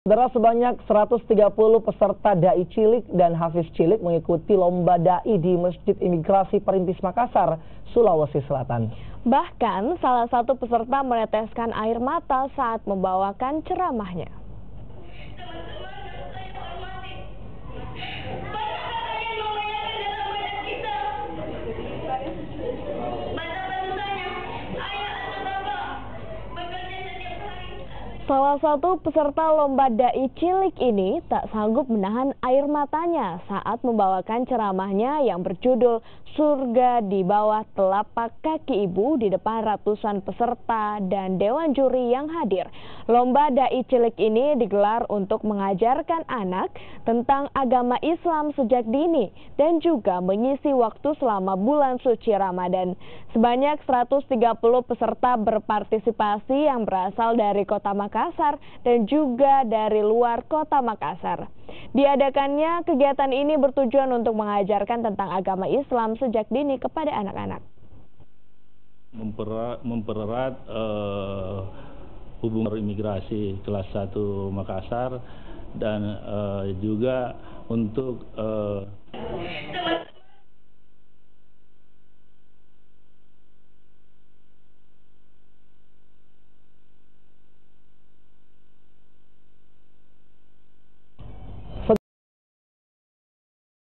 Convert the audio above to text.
Saudara, sebanyak 130 peserta Dai Cilik dan Hafiz Cilik mengikuti lomba Dai di Masjid Imigrasi Perintis Makassar, Sulawesi Selatan. Bahkan salah satu peserta meneteskan air mata saat membawakan ceramahnya. Salah satu peserta lomba Dai Cilik ini tak sanggup menahan air matanya saat membawakan ceramahnya yang berjudul Surga di Bawah Telapak Kaki Ibu di depan ratusan peserta dan dewan juri yang hadir. Lomba Dai Cilik ini digelar untuk mengajarkan anak tentang agama Islam sejak dini dan juga mengisi waktu selama bulan suci Ramadan. Sebanyak 130 peserta berpartisipasi yang berasal dari Kota Makassar dan juga dari luar Kota Makassar. Diadakannya kegiatan ini bertujuan untuk mengajarkan tentang agama Islam sejak dini kepada anak-anak. Mempererat hubungan imigrasi kelas 1 Makassar dan juga untuk